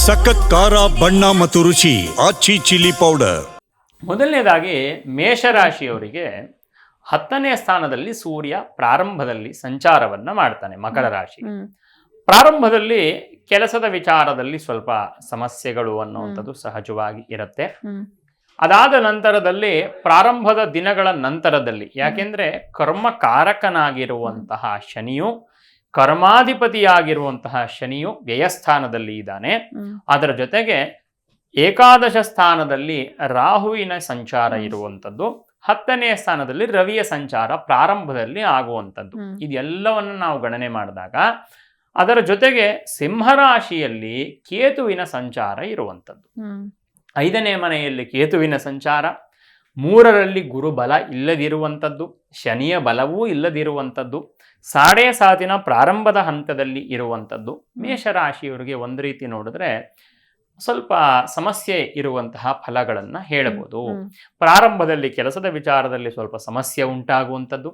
ಸಖತ್ ಖಾರ ಬಣ್ಣ ಮತ್ತು ರುಚಿ ಆಚಿ ಚಿಲ್ಲಿ ಪೌಡರ್. ಮೊದಲನೇದಾಗಿ ಮೇಷರಾಶಿಯವರಿಗೆ 10ನೇ ಸ್ಥಾನದಲ್ಲಿ ಸೂರ್ಯ ಪ್ರಾರಂಭದಲ್ಲಿ ಸಂಚಾರವನ್ನ ಮಾಡ್ತಾನೆ ಮಕರ ರಾಶಿ. ಪ್ರಾರಂಭದಲ್ಲಿ ಕೆಲಸದ ವಿಚಾರದಲ್ಲಿ ಸ್ವಲ್ಪ ಸಮಸ್ಯೆಗಳು ಅನ್ನುವಂಥದ್ದು ಸಹಜವಾಗಿ ಇರುತ್ತೆ. ಅದಾದ ನಂತರದಲ್ಲಿ ಪ್ರಾರಂಭದ ದಿನಗಳ ನಂತರದಲ್ಲಿ, ಯಾಕೆಂದ್ರೆ ಕರ್ಮಕಾರಕನಾಗಿರುವಂತಹ ಶನಿಯು, ಕರ್ಮಾಧಿಪತಿಯಾಗಿರುವಂತಹ ಶನಿಯು ವ್ಯಯಸ್ಥಾನದಲ್ಲಿ ಇದ್ದಾನೆ. ಅದರ ಜೊತೆಗೆ ಏಕಾದಶ ಸ್ಥಾನದಲ್ಲಿ ರಾಹುವಿನ ಸಂಚಾರ ಇರುವಂಥದ್ದು, 10ನೇ ಸ್ಥಾನದಲ್ಲಿ ರವಿಯ ಸಂಚಾರ ಪ್ರಾರಂಭದಲ್ಲಿ ಆಗುವಂಥದ್ದು. ಇದೆಲ್ಲವನ್ನು ನಾವು ಗಣನೆ ಮಾಡಿದಾಗ ಅದರ ಜೊತೆಗೆ ಸಿಂಹರಾಶಿಯಲ್ಲಿ ಕೇತುವಿನ ಸಂಚಾರ ಇರುವಂಥದ್ದು. 5ನೇ ಮನೆಯಲ್ಲಿ ಕೇತುವಿನ ಸಂಚಾರ, 3ರಲ್ಲಿ ಗುರು ಬಲ ಇಲ್ಲದಿರುವಂಥದ್ದು, ಶನಿಯ ಬಲವೂ ಇಲ್ಲದಿರುವಂಥದ್ದು, 7.5 ಪ್ರಾರಂಭದ ಹಂತದಲ್ಲಿ ಇರುವಂಥದ್ದು. ಮೇಷರಾಶಿಯವರಿಗೆ ಒಂದು ರೀತಿ ನೋಡಿದ್ರೆ ಸ್ವಲ್ಪ ಸಮಸ್ಯೆ ಇರುವಂತಹ ಫಲಗಳನ್ನು ಹೇಳಬಹುದು. ಪ್ರಾರಂಭದಲ್ಲಿ ಕೆಲಸದ ವಿಚಾರದಲ್ಲಿ ಸ್ವಲ್ಪ ಸಮಸ್ಯೆ ಉಂಟಾಗುವಂಥದ್ದು.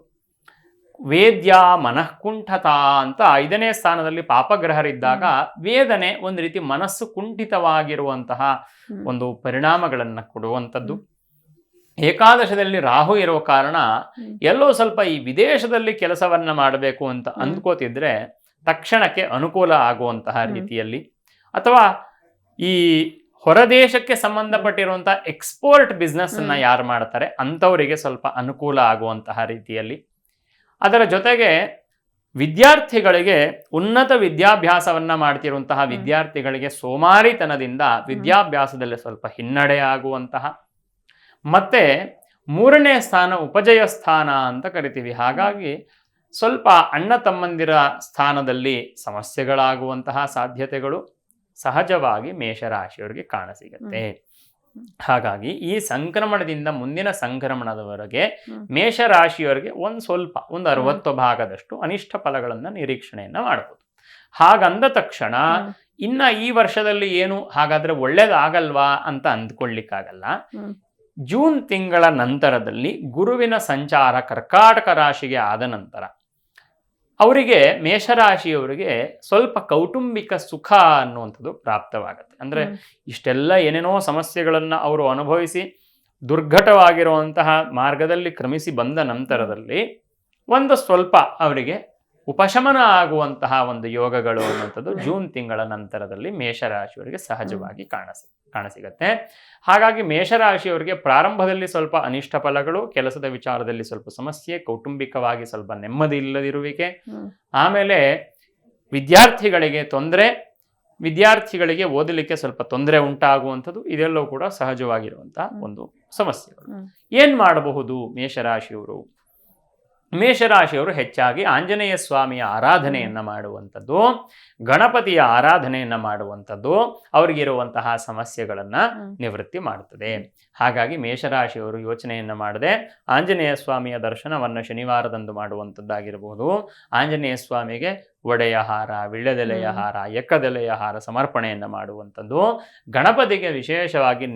ವೇದ್ಯ ಮನಃಕುಂಠತ ಅಂತ 5ನೇ ಸ್ಥಾನದಲ್ಲಿ ಪಾಪಗ್ರಹರಿದ್ದಾಗ ವೇದನೆ ಒಂದು ರೀತಿ ಮನಸ್ಸು ಕುಂಠಿತವಾಗಿರುವಂತಹ ಒಂದು ಪರಿಣಾಮಗಳನ್ನು ಕೊಡುವಂಥದ್ದು. ಏಕಾದಶದಲ್ಲಿ ರಾಹು ಇರೋ ಕಾರಣ ಎಲ್ಲೋ ಸ್ವಲ್ಪ ಈ ವಿದೇಶದಲ್ಲಿ ಕೆಲಸವನ್ನ ಮಾಡಬೇಕು ಅಂತ ಅಂದ್ಕೋತಿದ್ರೆ ತಕ್ಷಣಕ್ಕೆ ಅನುಕೂಲ ಆಗುವಂತಹ ರೀತಿಯಲ್ಲಿ, ಅಥವಾ ಈ ಹೊರದೇಶಕ್ಕೆ ಸಂಬಂಧಪಟ್ಟಿರುವಂತಹ ಎಕ್ಸ್ಪೋರ್ಟ್ ಬಿಸ್ನೆಸ್ ಅನ್ನ ಯಾರು ಮಾಡ್ತಾರೆ ಅಂಥವರಿಗೆ ಸ್ವಲ್ಪ ಅನುಕೂಲ ಆಗುವಂತಹ ರೀತಿಯಲ್ಲಿ. ಅದರ ಜೊತೆಗೆ ವಿದ್ಯಾರ್ಥಿಗಳಿಗೆ, ಉನ್ನತ ವಿದ್ಯಾಭ್ಯಾಸವನ್ನ ಮಾಡ್ತಿರುವಂತಹ ವಿದ್ಯಾರ್ಥಿಗಳಿಗೆ ಸೋಮಾರಿತನದಿಂದ ವಿದ್ಯಾಭ್ಯಾಸದಲ್ಲಿ ಸ್ವಲ್ಪ ಹಿನ್ನಡೆ ಆಗುವಂತಹ, ಮತ್ತೆ 3ನೇ ಸ್ಥಾನ ಉಪಜಯ ಸ್ಥಾನ ಅಂತ ಕರಿತೀವಿ. ಹಾಗಾಗಿ ಸ್ವಲ್ಪ ಅಣ್ಣ ತಮ್ಮಂದಿರ ಸ್ಥಾನದಲ್ಲಿ ಸಮಸ್ಯೆಗಳಾಗುವಂತಹ ಸಾಧ್ಯತೆಗಳು ಸಹಜವಾಗಿ ಮೇಷರಾಶಿಯವರಿಗೆ ಕಾಣಸಿಗತ್ತೆ. ಹಾಗಾಗಿ ಈ ಸಂಕ್ರಮಣದಿಂದ ಮುಂದಿನ ಸಂಕ್ರಮಣದವರೆಗೆ ಮೇಷರಾಶಿಯವರಿಗೆ ಒಂದು 60 ಭಾಗದಷ್ಟು ಅನಿಷ್ಟ ಫಲಗಳನ್ನು ನಿರೀಕ್ಷಣೆಯನ್ನ ಮಾಡಬಹುದು. ಹಾಗಂದ ತಕ್ಷಣ ಇನ್ನ ಈ ವರ್ಷದಲ್ಲಿ ಏನು ಹಾಗಾದ್ರೆ ಒಳ್ಳೇದಾಗಲ್ವಾ ಅಂತ ಅಂದ್ಕೊಳ್ಳಿಕ್ಕಾಗಲ್ಲ. ಜೂನ್ ತಿಂಗಳ ನಂತರದಲ್ಲಿ ಗುರುವಿನ ಸಂಚಾರ ಕರ್ಕಾಟಕ ರಾಶಿಗೆ ಆದ ನಂತರ ಅವರಿಗೆ, ಮೇಷರಾಶಿಯವರಿಗೆ ಸ್ವಲ್ಪ ಕೌಟುಂಬಿಕ ಸುಖ ಅನ್ನುವಂಥದ್ದು ಪ್ರಾಪ್ತವಾಗುತ್ತೆ. ಅಂದ್ರೆ ಇಷ್ಟೆಲ್ಲ ಏನೇನೋ ಸಮಸ್ಯೆಗಳನ್ನು ಅವರು ಅನುಭವಿಸಿ ದುರ್ಘಟವಾಗಿರುವಂತಹ ಮಾರ್ಗದಲ್ಲಿ ಕ್ರಮಿಸಿ ಬಂದ ನಂತರದಲ್ಲಿ ಒಂದು ಸ್ವಲ್ಪ ಅವರಿಗೆ ಉಪಶಮನ ಆಗುವಂತಹ ಒಂದು ಯೋಗಗಳು ಅನ್ನುವಂಥದ್ದು ಜೂನ್ ತಿಂಗಳ ನಂತರದಲ್ಲಿ ಮೇಷರಾಶಿಯವರಿಗೆ ಸಹಜವಾಗಿ ಕಾಣಸಿಗತ್ತೆ. ಹಾಗಾಗಿ ಮೇಷರಾಶಿಯವರಿಗೆ ಪ್ರಾರಂಭದಲ್ಲಿ ಸ್ವಲ್ಪ ಅನಿಷ್ಟ ಫಲಗಳು, ಕೆಲಸದ ವಿಚಾರದಲ್ಲಿ ಸ್ವಲ್ಪ ಸಮಸ್ಯೆ, ಕೌಟುಂಬಿಕವಾಗಿ ಸ್ವಲ್ಪ ನೆಮ್ಮದಿ ಇಲ್ಲದಿರುವಿಕೆ, ಆಮೇಲೆ ವಿದ್ಯಾರ್ಥಿಗಳಿಗೆ ತೊಂದರೆ, ವಿದ್ಯಾರ್ಥಿಗಳಿಗೆ ಓದಲಿಕ್ಕೆ ಸ್ವಲ್ಪ ತೊಂದರೆ ಉಂಟಾಗುವಂಥದ್ದು, ಇದೆಲ್ಲವೂ ಕೂಡ ಸಹಜವಾಗಿರುವಂತಹ ಒಂದು ಸಮಸ್ಯೆಗಳು. ಏನ್ ಮಾಡಬಹುದು ಮೇಷರಾಶಿಯವರು? ಮೇಷರಾಶಿಯವರು ಹೆಚ್ಚಾಗಿ ಆಂಜನೇಯ ಸ್ವಾಮಿಯ ಆರಾಧನೆಯನ್ನ ಮಾಡುವಂಥದ್ದು, ಗಣಪತಿಯ ಆರಾಧನೆಯನ್ನ ಮಾಡುವಂಥದ್ದು ಅವರಿಗಿರುವಂತಹ ಸಮಸ್ಯೆಗಳನ್ನ ನಿವೃತ್ತಿ ಮಾಡುತ್ತದೆ. ಹಾಗಾಗಿ ಮೇಷರಾಶಿಯವರು ಯೋಚನೆಯನ್ನ ಮಾಡದೆ ಆಂಜನೇಯ ಸ್ವಾಮಿಯ ದರ್ಶನವನ್ನು ಶನಿವಾರದಂದು ಮಾಡುವಂಥದ್ದಾಗಿರಬಹುದು. ಆಂಜನೇಯ ಸ್ವಾಮಿಗೆ ಒಡೆಯ ಹಾರ, ವಿಳ್ಯದೆಲೆಯ ಹಾರ, ಎಕ್ಕದೆಲೆಯ ಹಾರ ಸಮರ್ಪಣೆಯನ್ನ ಮಾಡುವಂಥದ್ದು. ಗಣಪತಿಗೆ ವಿಶೇಷವಾಗಿ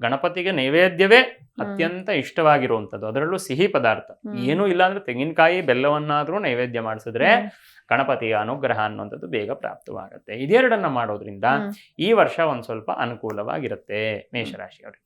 ಗಣಪತಿಗೆ ನೈವೇದ್ಯವೇ ಅತ್ಯಂತ ಇಷ್ಟವಾಗಿರುವಂಥದ್ದು, ಅದರಲ್ಲೂ ಸಿಹಿ ಪದಾರ್ಥ. ಏನೂ ಇಲ್ಲ ಅಂದ್ರೆ ತೆಂಗಿನಕಾಯಿ ಬೆಲ್ಲವನ್ನಾದ್ರೂ ನೈವೇದ್ಯ ಮಾಡಿಸಿದ್ರೆ ಗಣಪತಿಯ ಅನುಗ್ರಹ ಅನ್ನುವಂಥದ್ದು ಬೇಗ ಪ್ರಾಪ್ತವಾಗುತ್ತೆ. ಇದೆರಡನ್ನ ಮಾಡೋದ್ರಿಂದ ಈ ವರ್ಷ ಒಂದ್ ಸ್ವಲ್ಪ ಅನುಕೂಲವಾಗಿರುತ್ತೆ ಮೇಷರಾಶಿಯವರಿಗೆ.